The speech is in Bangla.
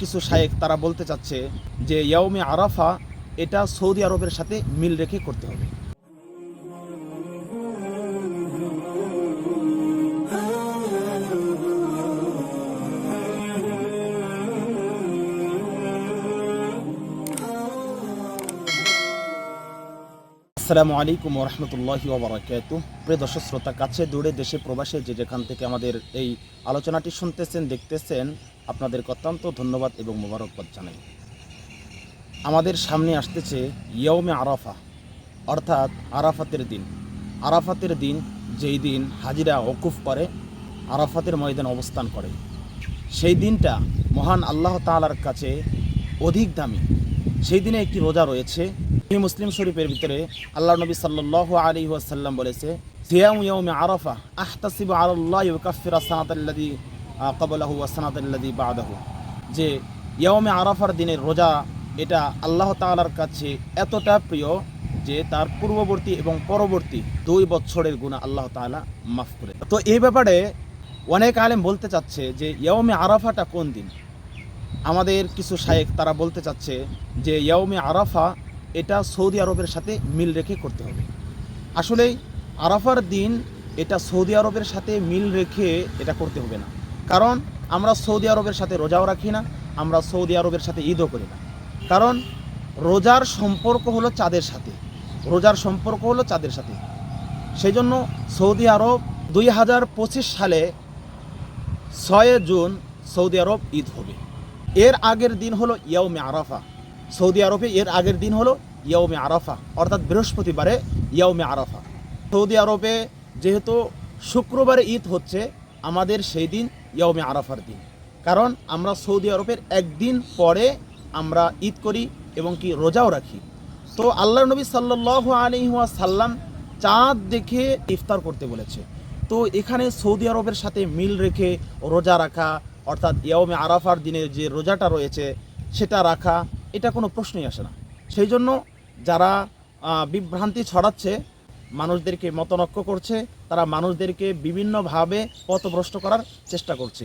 কিছু শায়েখ তারা বলতে চাচ্ছে যে ইয়াউমে আরাফা এটা সৌদি আরবের সাথে মিল রেখে করতে হবে। আসসালামু আলাইকুম ওয়া রাহমাতুল্লাহি ওয়া বারাকাতুহু। প্রিয় দর্শক শ্রোতা, কাছে দূরে দেশে প্রবাসে যে যেখান থেকে আমাদের এই আলোচনাটি শুনতেছেন দেখতেছেন, আপনাদেরকে অত্যন্ত ধন্যবাদ এবং মোবারকবাদ জানাই। আমাদের সামনে আসতেছে ইয়াউমে আরাফা, অর্থাৎ আরাফাতের দিন। আরাফাতের দিন যেই দিন হাজিরা ওকুফ করে, আরাফাতের ময়দানে অবস্থান করে, সেই দিনটা মহান আল্লাহ তাআলার কাছে অধিক দামি। সেই দিনে একটি রোজা রয়েছে। মুসলিম শরীফের ভিতরে আল্লাহ নবী সাল্লাল্লাহু আলাইহি ওয়াসাল্লাম বলেছে, সিয়ামু ইয়াউমি আরাফা আহতাসিবু আলাল্লাহি ইউকাফিরু সানাতাল্লাযী ক্বাবলাহু ওয়া সানাতাল্লাযী বা'দাহু, যে ইয়াউমে আরাফার দিনের রোজা এটা আল্লাহ তাআলার কাছে এতটা প্রিয় যে তার পূর্ববর্তী এবং পরবর্তী 2 বছরের গুনাহ আল্লাহ তাআলা মাফ করে। তো এই ব্যাপারে অনেক আলেম বলতে চাচ্ছে যে ইয়াউমে আরাফাটা কোন দিন। আমাদের কিছু শায়েখ তারা বলতে চাচ্ছে যে ইয়াউমে আরাফা এটা সৌদি আরবের সাথে মিল রেখে করতে হবে। আসলেই আরাফার দিন এটা সৌদি আরবের সাথে মিল রেখে এটা করতে হবে না, কারণ আমরা সৌদি আরবের সাথে রোজাও রাখি না, আমরা সৌদি আরবের সাথে ঈদও করি না। কারণ রোজার সম্পর্ক হলো চাঁদের সাথে, রোজার সম্পর্ক হলো চাঁদের সাথে। সেই জন্য সৌদি আরব 2025 সালে 6 জুন সৌদি আরব ঈদ হবে। এর আগের দিন হলো ইয়াউমে আরাফা। সৌদি আরবে এর আগের দিন হলো ইয়াউমে আরাফা, অর্থাৎ বৃহস্পতিবারে ইয়াউমে আরাফা। সৌদি আরবে যেহেতু শুক্রবারে ঈদ হচ্ছে, আমাদের সেই দিন ইয়াউমে আরাফার দিন, কারণ আমরা সৌদি আরবের একদিন পরে আমরা ঈদ করি এবং কি রোজাও রাখি। তো আল্লাহর নবী সাল্লাল্লাহু আলাইহি ওয়াসাল্লাম চাঁদ দেখে ইফতার করতে বলেছে। তো এখানে সৌদি আরবের সাথে মিল রেখে রোজা রাখা, অর্থাৎ ইয়াউমে আরাফার দিনে যে রোজাটা রয়েছে সেটা রাখা, এটা কোনো প্রশ্নই আসে না। সেই জন্য যারা বিভ্রান্তি ছড়াচ্ছে, মানুষদেরকে মতনৈক্য করছে, তারা মানুষদেরকে বিভিন্নভাবে পথভ্রষ্ট করার চেষ্টা করছে।